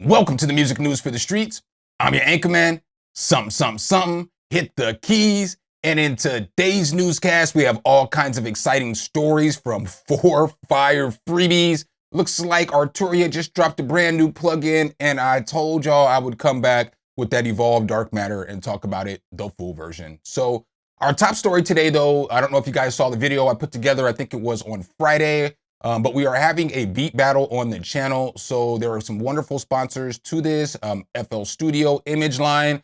Welcome to the music news for the streets. I'm your anchorman, Something, hit the keys. And in today's newscast, we have all kinds of exciting stories from 4 fire freebies. Looks like Arturia just dropped a brand new plugin, and I told y'all I would come back with that Evolved Dark Matter and talk about it, the full version. So our top story today, though, I don't know if you guys saw the video I put together. I think it was on Friday. But we are having a beat battle on the channel. So there are some wonderful sponsors to this. FL Studio, Image Line.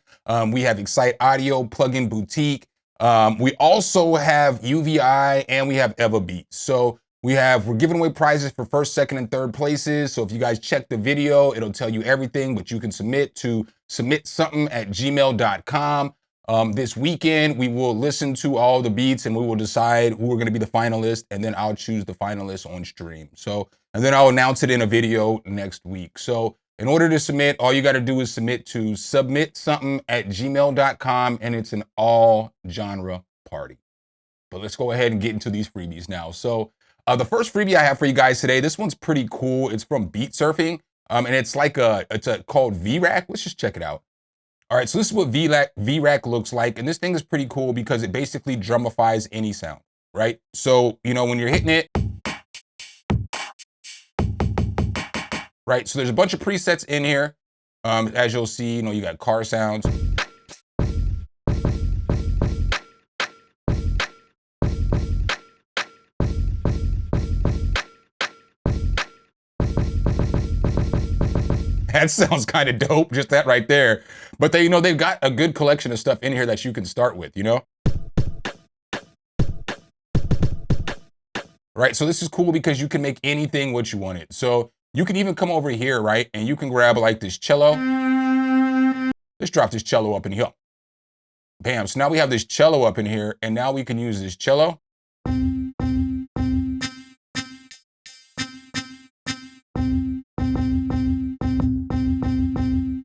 We have Excite Audio, Plugin Boutique. We also have UVI and we have Eva Beats. So we're giving away prizes for first, second, and third places. So if you guys check the video, it'll tell you everything, but you can submit to submitsumn@gmail.com. This weekend, we will listen to all the beats and we will decide who are going to be the finalists, and then I'll choose the finalists on stream. So, and then I'll announce it in a video next week. So in order to submit, all you got to do is submit to submitsumn@gmail.com, and it's an all genre party. But let's go ahead and get into these freebies now. So the first freebie I have for you guys today, this one's pretty cool. It's from Beat Surfing, and it's like called V-Rck. Let's just check it out. All right, so this is what V-Rck looks like, and this thing is pretty cool because it basically drumifies any sound, right? So, you know, when you're hitting it, right? So there's a bunch of presets in here. As you'll see, you know, you got car sounds. That sounds kind of dope, just that right there. But they, you know, they've got a good collection of stuff in here that you can start with, you know? Right, so this is cool because you can make anything what you want it. So you can even come over here, right? And you can grab like this cello. Let's drop this cello up in here. Bam, so now we have this cello up in here, and now we can use this cello.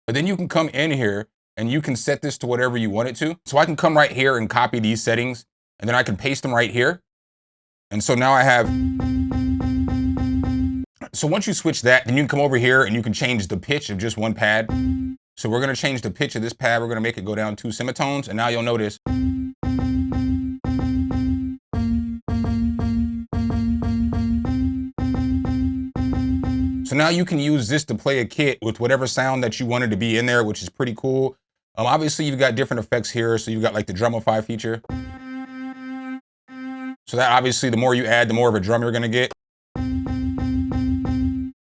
But then you can come in here and you can set this to whatever you want it to. So I can come right here and copy these settings, and then I can paste them right here. And so now I have, so once you switch that, then you can come over here and you can change the pitch of just one pad. So we're gonna change the pitch of this pad. We're gonna make it go down 2 semitones, and now you'll notice. So now you can use this to play a kit with whatever sound that you wanted to be in there, which is pretty cool. Obviously, you've got different effects here. So you've got like the drumify feature. So that obviously, the more you add, the more of a drum you're gonna get.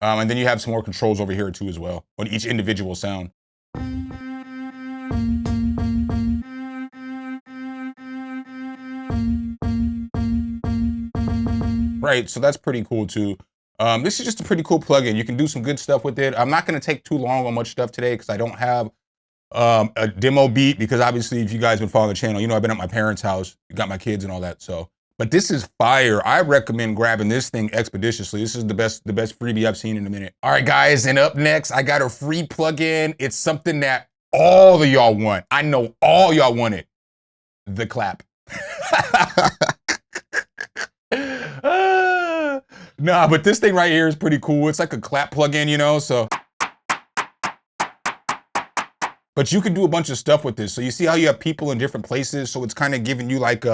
And then you have some more controls over here too as well on each individual sound. Right, so that's pretty cool too. This is just a pretty cool plugin. You can do some good stuff with it. I'm not gonna take too long on much stuff today because I don't have a demo beat, because obviously if you guys been following the channel, you know I've been at my parents' house, got my kids and all that, so. But this is fire. I recommend grabbing this thing expeditiously. This is the best freebie I've seen in a minute. All right, guys, and up next, I got a free plugin. It's something that all of y'all want. I know all y'all want it. The clap. Nah, but this thing right here is pretty cool. It's like a clap plugin, you know, so. But you can do a bunch of stuff with this. So you see how you have people in different places, so it's kind of giving you like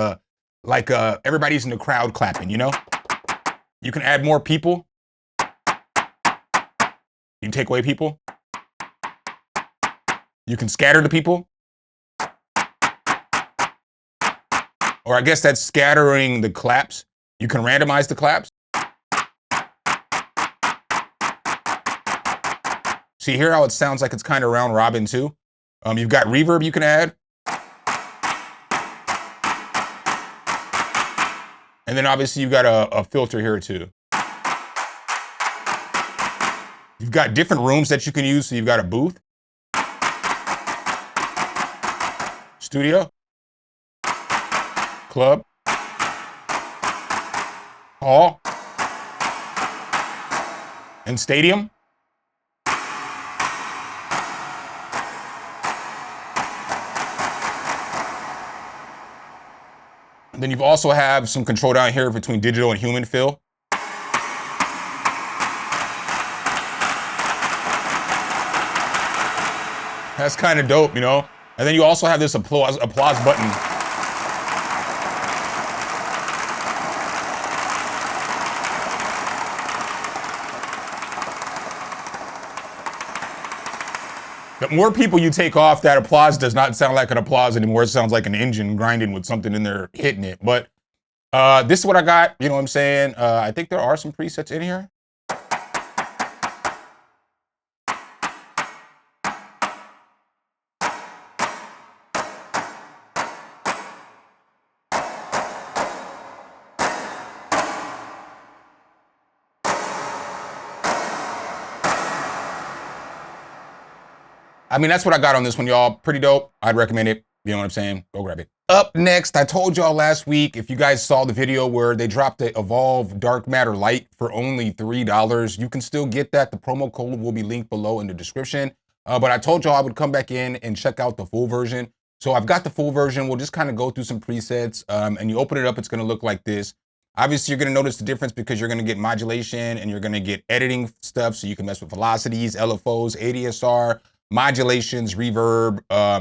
everybody's in the crowd clapping, you know? You can add more people. You can take away people. You can scatter the people. Or I guess that's scattering the claps. You can randomize the claps. See, hear how it sounds like it's kind of round robin too? You've got reverb you can add. And then obviously you've got a filter here too. You've got different rooms that you can use. So you've got a booth, studio, club, hall, and stadium. Then you've also have some control down here between digital and human fill. That's kind of dope, you know? And then you also have this applause button. The more people you take off, that applause does not sound like an applause anymore. It sounds like an engine grinding with something in there hitting it. But this is what I got, you know what I'm saying? I think there are some presets in here. I mean, that's what I got on this one, y'all. Pretty dope. I'd recommend it. You know what I'm saying? Go grab it. Up next, I told y'all last week, if you guys saw the video where they dropped the Evolve Dark Matter Light for only $3, you can still get that. The promo code will be linked below in the description. But I told y'all I would come back in and check out the full version. So I've got the full version. We'll just kind of go through some presets. And you open it up, it's going to look like this. Obviously, you're going to notice the difference because you're going to get modulation and you're going to get editing stuff. So you can mess with velocities, LFOs, ADSR, modulations, reverb,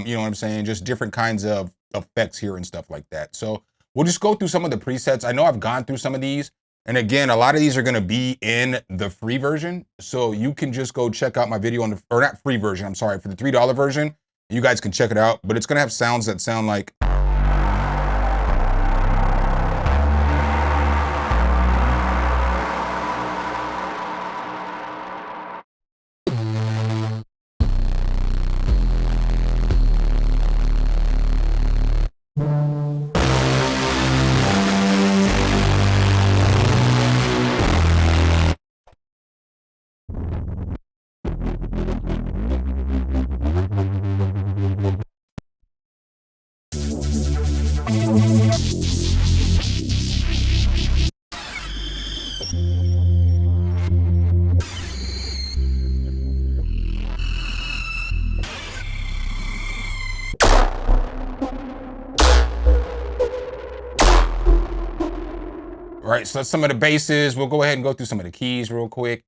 you know what I'm saying? Just different kinds of effects here and stuff like that. So we'll just go through some of the presets. I know I've gone through some of these. And again, a lot of these are gonna be in the free version. So you can just go check out my video on the, or not free version, I'm sorry, for the $3 version. You guys can check it out, but it's gonna have sounds that sound like, right, so that's some of the basses. We'll go ahead and go through some of the keys real quick.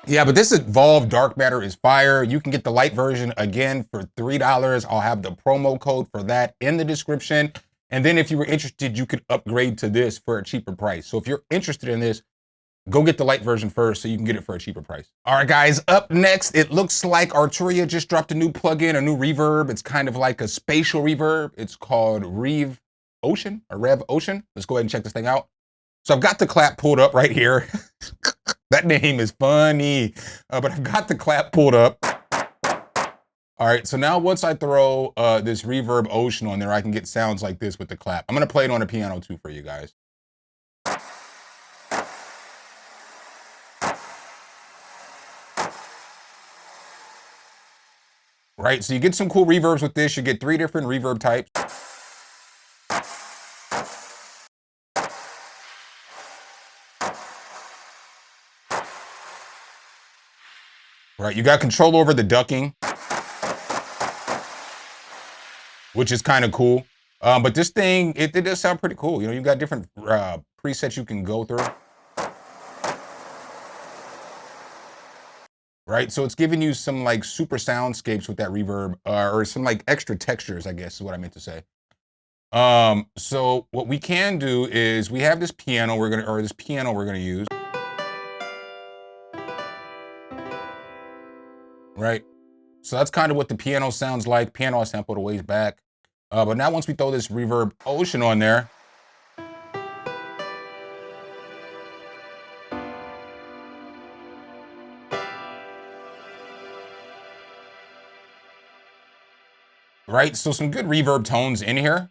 Yeah, but this Evolve Dark Matter is fire. You can get the light version again for $3. I'll have the promo code for that in the description. And then if you were interested, you could upgrade to this for a cheaper price. So if you're interested in this, go get the light version first so you can get it for a cheaper price. All right, guys, up next, it looks like Arturia just dropped a new plugin, a new reverb. It's kind of like a spatial reverb. It's called Rev Ocean, or Rev Ocean. Let's go ahead and check this thing out. So I've got the clap pulled up right here. That name is funny, but I've got the clap pulled up. All right, so now once I throw this Reverb Ocean on there, I can get sounds like this with the clap. I'm gonna play it on the piano too for you guys. Right, so you get some cool reverbs with this. You get 3 different reverb types. Right, you got control over the ducking, which is kind of cool. But this thing, it does sound pretty cool. You know, you got different presets you can go through. Right, so it's giving you some like super soundscapes with that reverb, or some like extra textures, I guess is what I meant to say. So what we can do is we have this piano we're gonna use. Right? So that's kind of what the piano sounds like. Piano I sampled a ways back. But now once we throw this Reverb Ocean on there, right? So some good reverb tones in here.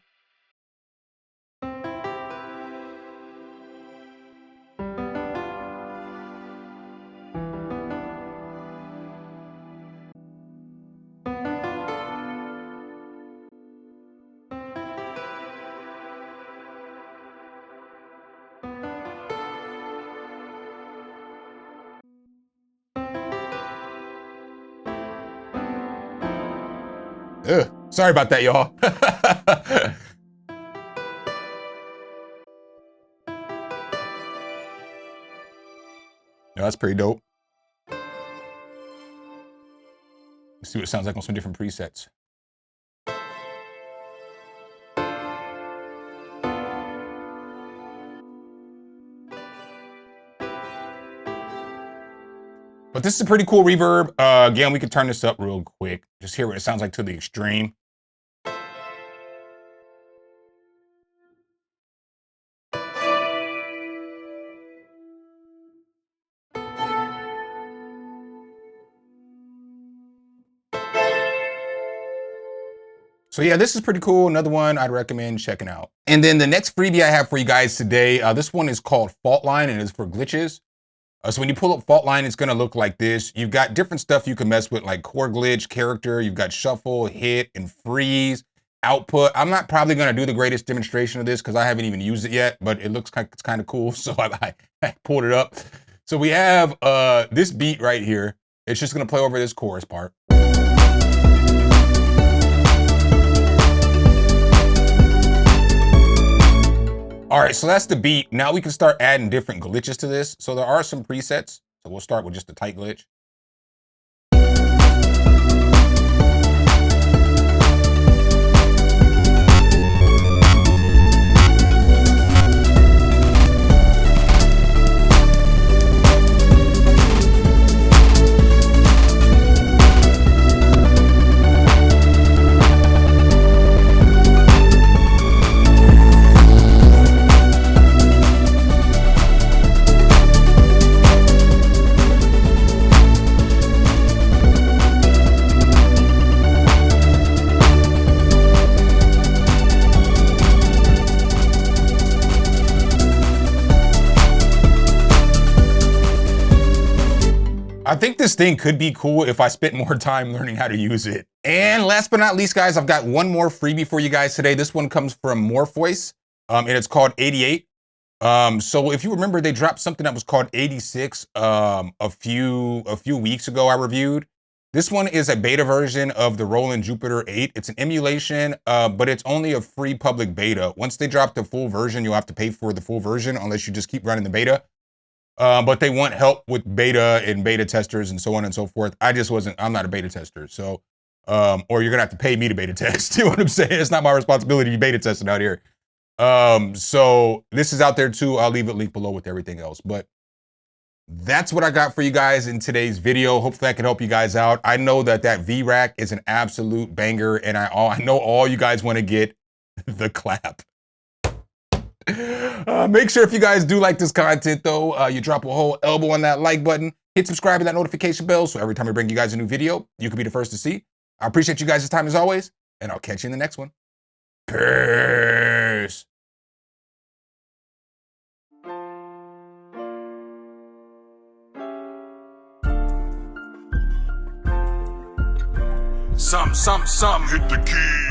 Ugh, sorry about that, y'all. Yeah, that's pretty dope. Let's see what it sounds like on some different presets. But this is a pretty cool reverb. Again, we can turn this up real quick. Just hear what it sounds like to the extreme. So yeah, this is pretty cool. Another one I'd recommend checking out. And then the next freebie I have for you guys today, this one is called Fault Line and it's for glitches. So when you pull up Fault Line, it's gonna look like this. You've got different stuff you can mess with, like core glitch, character, you've got shuffle, hit, and freeze, output. I'm not probably gonna do the greatest demonstration of this because I haven't even used it yet, but it looks like it's kind of cool, so I pulled it up. So we have this beat right here. It's just gonna play over this chorus part. All right, so that's the beat. Now we can start adding different glitches to this. So there are some presets. So we'll start with just a tight glitch. I think this thing could be cool if I spent more time learning how to use it. And last but not least, guys, I've got one more freebie for you guys today. This one comes from Morphoice, and it's called EightyEight. So if you remember, they dropped something that was called 86 a few weeks ago I reviewed. This one is a beta version of the Roland Jupiter 8. It's an emulation, but it's only a free public beta. Once they drop the full version, you'll have to pay for the full version unless you just keep running the beta. But they want help with beta and beta testers and so on and so forth. I'm not a beta tester. So, or you're gonna have to pay me to beta test. You know what I'm saying? It's not my responsibility to be beta testing out here. So this is out there too. I'll leave a link below with everything else. But that's what I got for you guys in today's video. Hopefully I can help you guys out. I know that V-Rck is an absolute banger, and I know all you guys want to get the clap. Make sure if you guys do like this content though, you drop a whole elbow on that like button, hit subscribe and that notification bell so every time we bring you guys a new video, you can be the first to see. I appreciate you guys' time as always, and I'll catch you in the next one. Peace. Some, hit the key.